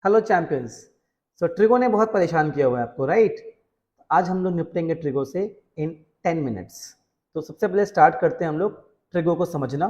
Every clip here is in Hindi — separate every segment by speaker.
Speaker 1: Hello champions. सो ट्रिगो ने बहुत परेशान किया हुआ है आपको, राइट? आज हम लोग निपटेंगे ट्रिगो से इन 10 मिनट्स। तो सबसे पहले स्टार्ट करते हैं हम लोग ट्रिगो को समझना।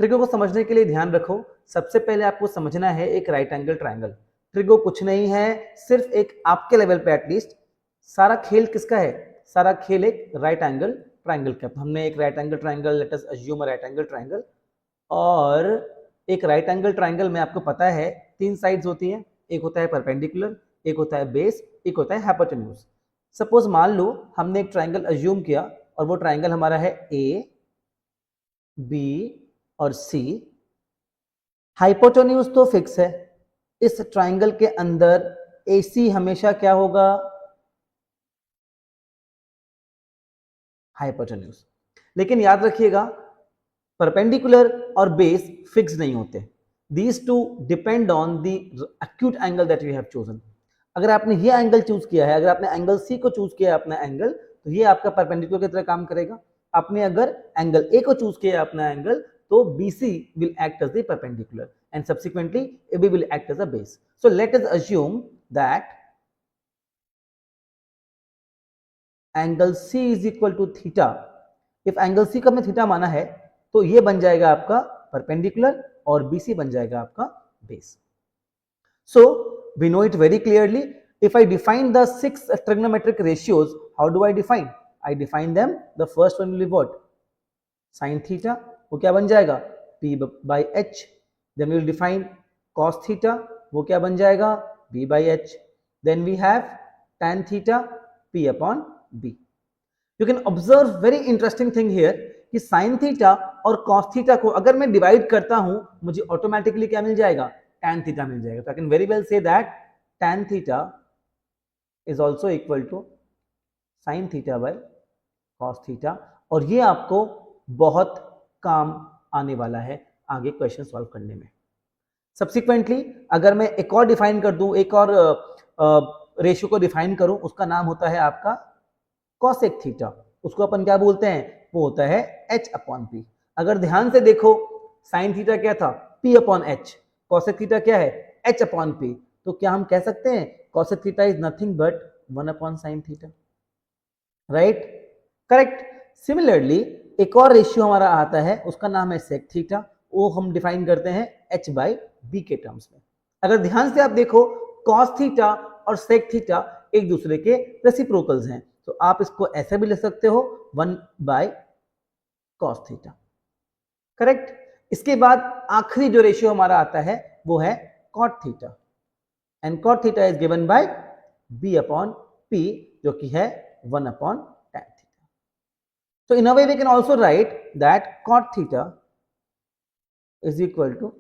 Speaker 1: ट्रिगो को समझने के लिए ध्यान रखो, सबसे पहले आपको समझना है एक राइट एंगल ट्रायंगल। ट्रिगो कुछ नहीं है, सिर्फ एक आपके लेवल पे एटलीस्ट सारा खेल किसका है? सारा खेल एक राइट एंगल ट्रायंगल का। हमने एक right angle triangle, let us assume a right angle triangle, और एक राइट एंगल ट्रायंगल में आपको पता है 3 साइड्स होती हैं। एक होता है परपेंडिकुलर, एक होता है बेस, एक होता है हाइपोटेन्यूज। सपोज मान लो हमने एक ट्रायंगल अज्यूम किया और वो ट्रायंगल हमारा है ए, बी और सी। हाइपोटेन्यूज तो फिक्स है, इस ट्रायंगल के अंदर AC हमेशा क्या होगा? हाइपोटेन्यूज। लेकिन याद रखिएगा, परपेंडिकुलर और बेस फिक्स नहीं होते। These two depend on the acute angle that you have chosen. अगर आपने ये एंगल चूज किया है, अगर आपने एंगल सी को चूज किया है अपना एंगल, तो ये आपका परपेंडिकुलर की तरह काम करेगा। आपने अगर एंगल ए को चूज किया है अपना एंगल, तो BC will act as the perpendicular and subsequently AB will act as a base. So let us assume that angle C is equal to theta. If angle C को हमने थीटा माना है, तो ये बन जाएगा आपका परपेंडिकुलर और BC बन जाएगा आपका base. So we know it very clearly. If I define the 6 trigonometric ratios, how do I define? I define them. The first one will be what? Sin theta. वो क्या बन जाएगा? P by H. Then we will define cos theta. वो क्या बन जाएगा? B by H. Then we have tan theta, P upon B. You can observe very interesting thing here कि sin theta और cos theta को अगर मैं डिवाइड करता हूं, मुझे ऑटोमेटिकली क्या मिल जाएगा? tan theta मिल जाएगा। तो I can very well say that tan theta is also equal to sin theta by cos theta। और ये आपको बहुत काम आने वाला है आगे क्वेश्चन सॉल्व करने में। सब्सिक्वेंटली अगर मैं एक और डिफाइन कर दूं, एक और रेशियो को डिफाइन करूं, उसका नाम होता है आपका cosec थीटा। उसको अपन क्या बोलते हैं? वो होता है H अपॉन P। अगर ध्यान से देखो, साइन थीटा क्या था? P upon H। cosec theta क्या है? H upon P। तो क्या हम कह सकते हैं cosec theta is nothing but 1 upon sine theta, right? Correct. Similarly एक और रेशियो हमारा आता है, उसका नाम है sec थीटा। वो हम डिफाइन करते हैं H बाई B के टर्म्स में। अगर ध्यान से आप देखो, cos थीटा और sec थीटा एक दूसरे के रेसिप्रोकल्स हैं, तो आप इसको ऐसे भी लिख सकते हो 1 बाय cos थीटा, करेक्ट। इसके बाद आखिरी जो रेशियो हमारा आता है वो है cot theta, and cot theta is given by B upon P, जो कि है 1 upon tan theta. So in a way we can also write that cot theta is equal to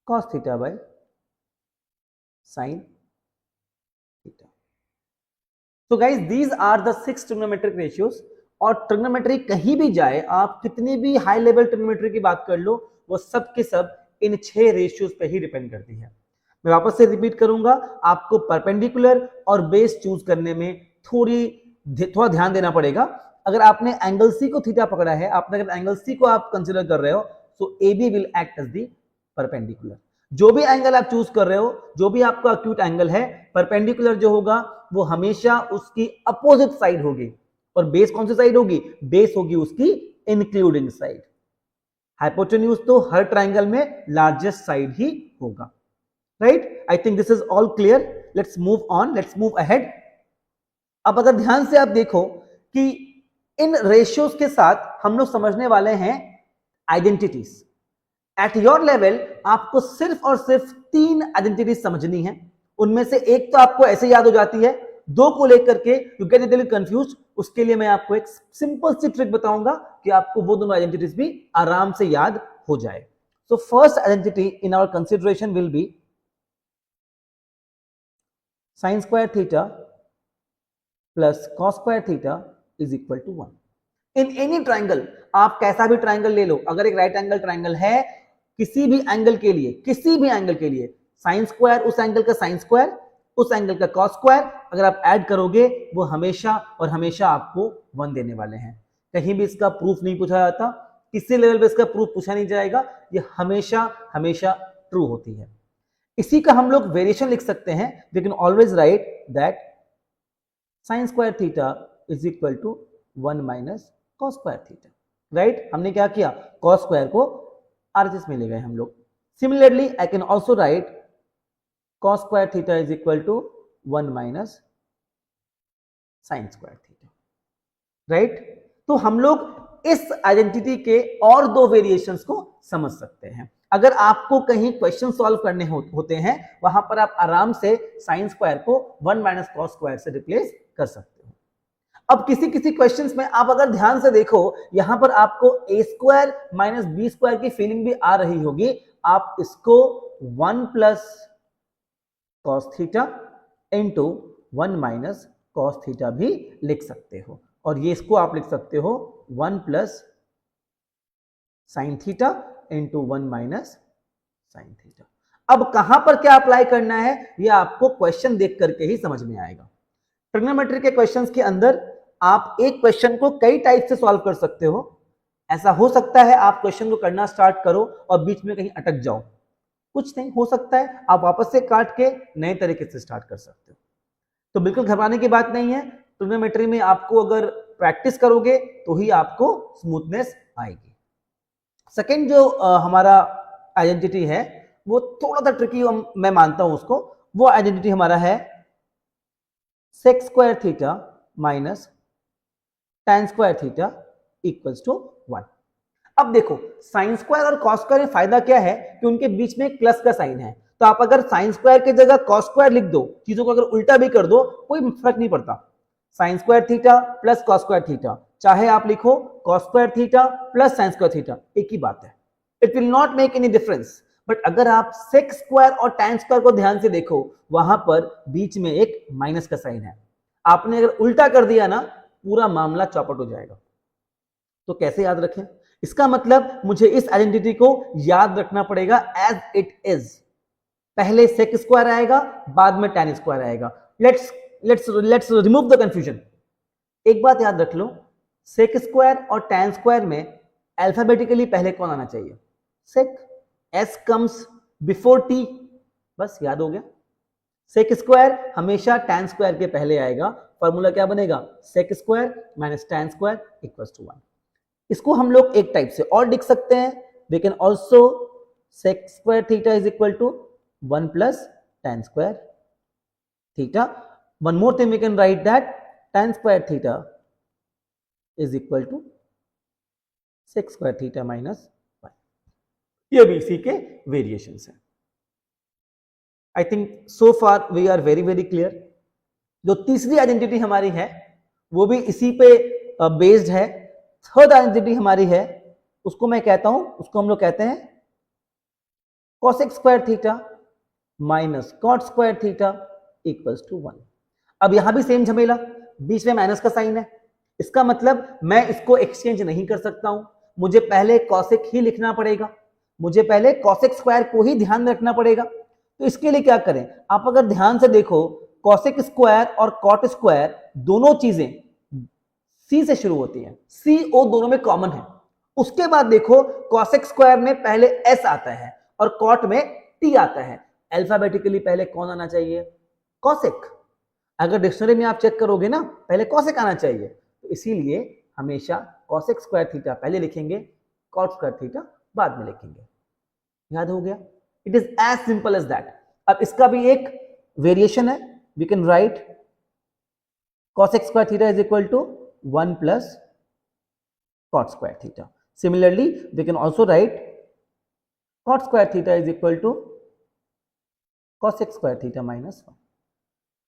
Speaker 1: cos theta by sin theta. So guys, these are the 6 trigonometric ratios। और ट्रिग्नोमेट्री कहीं भी जाए, आप कितनी भी हाई लेवल ट्रिग्नोमेट्री की बात कर लो, वो सब के सब इन 6 रेशियोज पे ही डिपेंड करती है। मैं वापस से रिपीट करूंगा, आपको परपेंडिकुलर और बेस चूज करने में थोड़ा ध्यान देना पड़ेगा। अगर आपने एंगल सी को थीटा पकड़ा है, आपने अगर एंगल सी को आप कंसीडर कर रहे हो, तो AB will act as the perpendicular. जो भी एंगल आप चूज कर रहे हो, जो भी आपका अक्यूट एंगल है, परपेंडिकुलर जो होगा वो हमेशा उसकी अपोजिट साइड होगी, और बेस कौन सी साइड होगी? बेस होगी उसकी इंक्लूडिंग साइड। हाइपोटेन्यूज तो हर ट्रायंगल में लार्जेस्ट साइड ही होगा, right? I think this is all clear. Let's move on, let's move ahead. अब अगर ध्यान से आप देखो कि इन रेशियोज के साथ हम लोग समझने वाले हैं आइडेंटिटीज। एट योर लेवल आपको सिर्फ और सिर्फ 3 आइडेंटिटीज समझनी है। उनमें से एक तो आपको ऐसे याद हो जाती है, 2 को लेकर के यू गेट लिटिल कंफ्यूज। उसके लिए मैं आपको एक सिंपल सी ट्रिक बताऊंगा कि आपको वो दोनों आइडेंटिटीज भी आराम से याद हो जाए। So first identity in our consideration will be sin square theta plus cos square theta is equal to 1। In any triangle, आप कैसा भी ट्राइंगल ले लो, अगर एक राइट एंगल ट्राइंगल है, किसी भी एंगल के लिए, किसी भी एंगल के लिए साइन स्क्वायर, उस एंगल का साइन स्क्वायर, उस एंगल का कॉस स्क्वायर, अगर आप ऐड करोगे वो हमेशा और हमेशा आपको 1 देने वाले हैं। कहीं भी इसका प्रूफ नहीं पूछा जाता, किसी लेवल पे इसका प्रूफ पूछा नहीं जाएगा, ये हमेशा हमेशा ट्रू होती है। इसी का हम लोग वेरिएशन लिख सकते हैं. We can always write that sine square theta is equal to 1 minus cos square theta. Right, हमने क्या किया, कॉस स्क्वायर को आरएचएस में ले गए हम लोग. Similarly I can also write cos square theta is equal to 1 minus sine square theta. Right, तो हम लोग इस आइडेंटिटी के और दो वेरिएशंस को समझ सकते हैं. अगर आपको कहीं क्वेश्चन सॉल्व करने होते हैं, वहां पर आप आराम से साइन स्क्वायर को 1 माइनस कॉस स्क्वायर से रिप्लेस कर सकते हो. अब किसी किसी क्वेश्चंस में आप अगर ध्यान से देखो, यहां पर आपको ए स्क्वायर माइनस बी स्क्वायर की फीलिंग भी आ रही होगी. आप इसको 1 plus cos theta into 1 minus cos theta भी लिख सकते हो. और ये इसको आप लिख सकते हो 1 plus sine theta into 1 minus sine theta. अब कहां पर क्या अप्लाई करना है, ये आपको क्वेश्चन देख करके ही समझ में आएगा. ट्रिग्नोमेट्री के क्वेश्चंस के अंदर आप एक क्वेश्चन को कई टाइप से सॉल्व कर सकते हो. ऐसा हो सकता है आप क्वेश्चन को करना स्टार्ट करो और बीच में कहीं अटक जाओ. कुछ नहीं, हो सकता है आप वापस से काट के नए तरीके से स्टार्ट कर सकते हो. तो बिल्कुल घबराने की बात नहीं है. ट्रिग्नोमेट्री में आपको अगर प्रैक्टिस करोगे तो ही आपको स्मूथनेस आएगी. सेकेंड जो हमारा आइडेंटिटी है वो थोड़ा सा ट्रिकी मैं मानता हूं उसको. वो आइडेंटिटी हमारा है sec square theta minus tan square theta equals to 1. अब देखो, साइन स्क्वायर और कॉस स्क्वायर में फायदा क्या है कि उनके बीच में एक प्लस का साइन है. तो आप अगर साइन स्क्वायर की जगह कॉस स्क्वायर लिख दो, चीजों को अगर उल्टा भी कर दो, कोई फर्क नहीं पड़ता. Sign square theta plus cos square theta, चाहे आप लिखो cos square theta plus sign square theta, एक ही बात है. It will not make any difference. But अगर आप सेक स्क्वायर और tan स्क्वायर को ध्यान से देखो, वहां पर बीच में एक माइनस का साइन है. आपने अगर उल्टा कर दिया ना, पूरा मामला चौपट हो जाएगा. तो कैसे याद रखें, इसका मतलब मुझे इस आइडेंटिटी को याद रखना पड़ेगा एज इट इज. पहले सेक स्क्वायर आएगा, बाद में tan स्क्वायर आएगा. Let's remove the confusion. एक बात याद रख लो, सेक स्क्वायर और tan स्क्वायर में अल्फाबेटिकली पहले कौन आना चाहिए, sec. s comes before t, बस याद हो गया. सेक स्क्वायर हमेशा tan स्क्वायर के पहले आएगा. फॉर्मूला क्या बनेगा, sec square minus tan square equals to 1. इसको हम लोग एक टाइप से और लिख सकते हैं. We can also sec square theta is equal to 1 plus tan square theta. One more thing we can write that tan square theta is equal to sec square theta minus 1. ये भी इसी के वेरिएशंस हैं. I think so far we are very very clear. जो तीसरी आइडेंटिटी हमारी है वो भी इसी पे बेस्ड है. थर्ड आइडेंटिटी हमारी है, उसको मैं कहता हूं, उसको हम लोग कहते हैं cosec square theta minus cot square theta equals to 1. अब यहां भी सेम झमेला, बीच में माइनस का साइन है. इसका मतलब मैं इसको एक्सचेंज नहीं कर सकता हूं. मुझे पहले कॉसेक ही लिखना पड़ेगा, मुझे पहले कॉसेक स्क्वायर को ही ध्यान रखना पड़ेगा. तो इसके लिए क्या करें, आप अगर ध्यान से देखो, कॉसेक स्क्वायर और कॉट स्क्वायर दोनों चीजें सी से शुरू होती है. सी ओ दोनों में कॉमन है. उसके बाद देखो, कॉसेक स्क्वायर में पहले एस आता है और कॉट में टी आता है. अल्फाबेटिकली पहले कौन आना चाहिए, कॉसेक. अगर डिक्शनरी में आप चेक करोगे ना, पहले कॉसेक आना चाहिए. तो इसीलिए हमेशा कॉसेक स्क्वायर थीटा पहले लिखेंगे, कॉट स्क्वायर थीटा बाद में लिखेंगे. याद हो गया, it is as simple as that. अब इसका भी एक वेरिएशन है. We can write cosec square theta is equal to 1 plus cot square theta. Similarly we can also write cot square theta is equal to cosec square theta minus 1.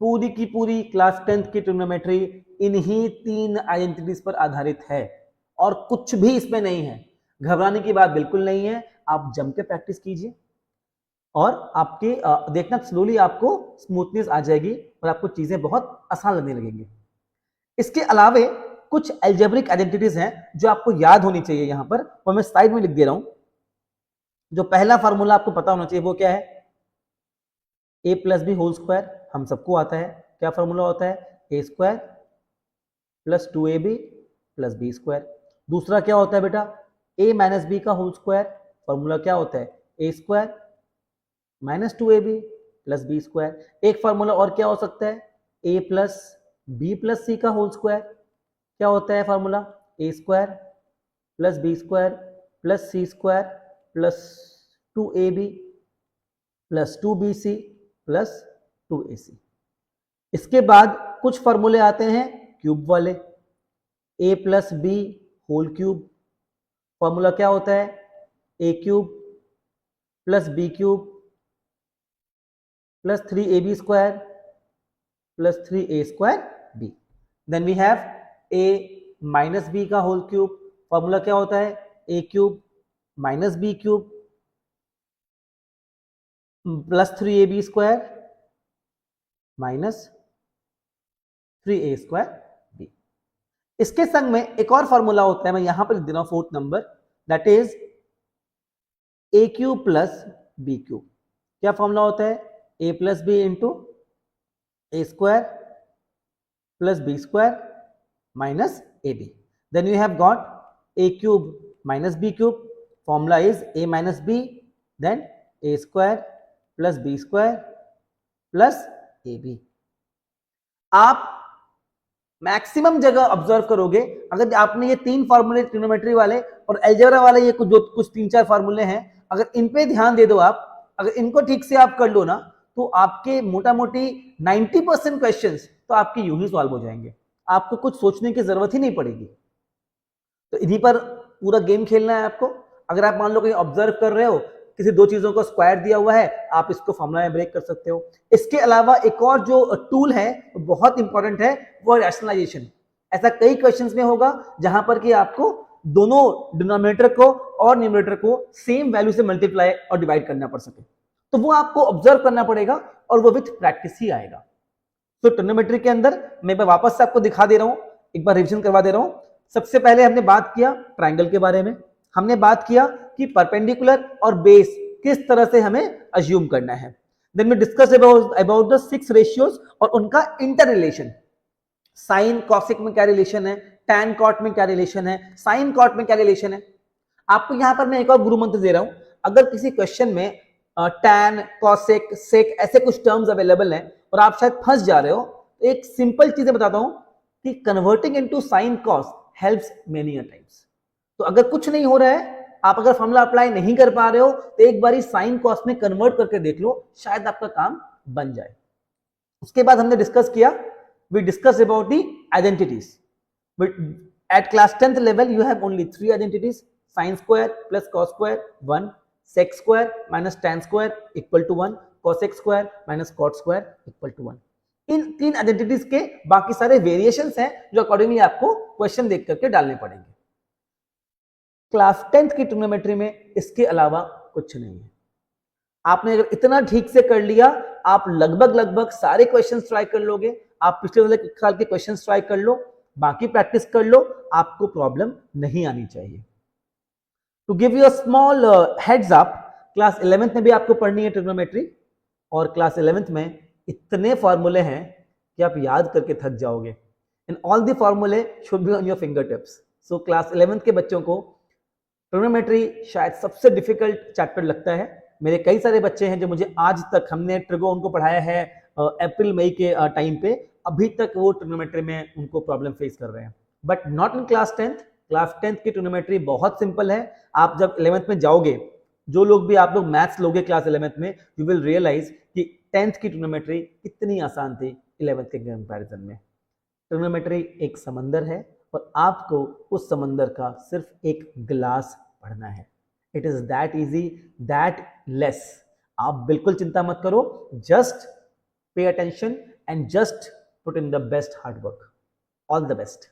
Speaker 1: पूरी की पूरी क्लास 10th की ट्रिग्नोमेट्री इन्हीं तीन आइडेंटिटीज पर आधारित है और कुछ भी इसमें नहीं है. घबराने की बात बिल्कुल नहीं है. आप जम के प्रैक्टिस कीजिए और आपके देखना स्लोली आपको स्मूथनेस आ जाएगी और आपको चीजें बहुत आसान लगने लगेंगी. इसके अलावे कुछ अलजेब्रिक आइडेंटिटीज हैं जो आपको याद होनी चाहिए. यहां पर और मैं साइड में लिख दे रहा हूं. जो पहला फॉर्मूला आपको पता होना चाहिए वो क्या है, A plus B whole square. हम सबको आता है. क्या फॉर्मूला होता है, A square plus 2ab plus B square. दूसरा क्या होता है बेटा, ए माइनस बी का होल स्क्वायर. फॉर्मूला क्या होता है, A square minus 2ab plus B square. एक फॉर्मूला और क्या हो सकता है, a plus B plus C का होल स्क्वायर। क्या होता है formula, A square plus B square plus c square plus 2ab plus 2bc plus 2ac। इसके बाद कुछ फॉर्मूले आते हैं क्यूब वाले, a plus B whole cube. Formula क्या होता है, a cube plus b cube plus 3ab square plus 3a square b। Then we have a minus B का होल क्यूब। फॉर्मूला क्या होता है, a cube minus b cube plus 3ab square minus 3a square b। इसके संग में एक और फॉर्मूला होता है, मैं यहां पर लिख दे रहा हूं fourth number, that is a cube plus b cube. क्या फॉर्मूला होता है, a plus B into a square plus b square minus ab। Then you have got a cube minus b cube, formula is a minus b, then a square plus b square plus ab। आप मैक्सिमम जगह ऑब्जर्व करोगे, अगर आपने ये तीन फॉर्मूले ट्रिग्नोमेट्री वाले और अलजेब्रा वाले, ये कुछ 3-4 फॉर्मूले हैं, अगर इन पे ध्यान दे दो आप, अगर इनको ठीक से आप कर लो ना, तो आपके मोटा मोटी 90% क्वेश्चंस तो आपके यूं ही सॉल्व हो जाएंगे, आपको कुछ सोचने की जरूरत ही नहीं पड़ेगी। तो इन्हीं पर पूरा गेम खेलना है आपको। अगर आप मान लो कहीं ऑब्जर्व कर रहे हो, किसी दो चीजों का स्क्वायर दिया हुआ है, आप इसको फॉर्मूला में ब्रेक कर सकते हो। इसके अलावा एक और जो टूल है बहुत इंपॉर्टेंट है, वो रैशनलाइजेशन। ऐसा कई क्वेश्चंस में होगा जहां पर कि आपको दोनों डिनोमिनेटर को और न्यूमरेटर को सेम वैल्यू से मल्टीप्लाई और डिवाइड करना पड़ सके, तो वो आपको ऑब्जर्व करना पड़ेगा और वो विथ प्रैक्टिस ही आएगा। तो ट्रिग्नोमेट्री के अंदर मैं वापस से आपको दिखा दे रहा हूं, एक बार रिवीजन करवा दे रहा हूं। सबसे पहले हमने बात किया ट्रायंगल के बारे में, हमने बात किया कि परपेंडिकुलर और बेस किस तरह से हमें अज्यूम करना है। Then we discuss about the 6 ratios और उनका इंटर रिलेशन। साइन कॉसिक में क्या रिलेशन है, टैन कॉट में क्या रिलेशन है, साइन कॉट में क्या रिलेशन है। आपको यहां पर मैं एक और गुरु मंत्र दे रहा हूं, अगर किसी क्वेश्चन में टैन कॉसेक सेक ऐसे कुछ टर्म्स अवेलेबल हैं और आप शायद फंस जा रहे हो, तो एक सिंपल चीजें बताता हूं कि converting into sine cos helps many a times. तो अगर कुछ नहीं हो रहा है, आप अगर फॉर्मूला अप्लाई नहीं कर पा रहे हो, तो एक बारी साइन कॉस में कन्वर्ट करके देख लो, शायद आपका काम बन जाए। उसके बाद हमने डिस्कस किया, we discuss about the identities. At class 10th level you have only 3 identities, sine square plus cos square 1, sec square minus tan square equal to 1, cosec square minus cot square equal to 1। इन 3 आइडेंटिटीज के बाकी सारे वेरिएशंस हैं जो अकॉर्डिंगली आपको क्वेश्चन देख करके डालने पड़ेंगे। क्लास 10th की ट्रिग्नोमेट्री में इसके अलावा कुछ नहीं है। आपने अगर इतना ठीक से कर लिया, आप लगभग सारे क्वेश्चंस ट्राई कर लोगे। आप पिछले वाले साल के क्वेश्चंस ट्राई कर लो, बाकी प्रैक्टिस कर लो, आपको प्रॉब्लम नहीं आनी चाहिए। To give you a small heads up, class 11th में भी आपको पढ़नी है ट्रिग्नोमेट्री, और क्लास 11th में इतने फॉर्मूले हैं कि आप याद करके थक जाओगे, एंड ऑल द फॉर्मूले should be on your finger tips. So class 11th के बच्चों को ट्रिग्नोमेट्री शायद सबसे डिफिकल्ट चैप्टर लगता है। मेरे कई सारे बच्चे हैं जो मुझे आज तक, हमने ट्रिगो उनको पढ़ाया है अप्रैल मई के टाइम पे, अभी तक वो ट्रिग्नोमेट्री में उनको प्रॉब्लम फेस कर रहे हैं, but not in class 10th। Class 10th की ट्रिग्नोमेट्री बहुत सिंपल है। आप जब 11th में जाओगे, जो लोग भी आप लोग मैथ्स लोगे क्लास 11th में, यू विल रियलाइज कि 10th की ट्रिग्नोमेट्री कितनी आसान थी 11th के कंपैरिजन में। ट्रिग्नोमेट्री एक समंदर है और आपको उस समंदर का सिर्फ एक गिलास पढ़ना है। It is that easy, that less. आप बिल्कुल चिंता मत करो, just pay attention and just put in the best hard work. All the best.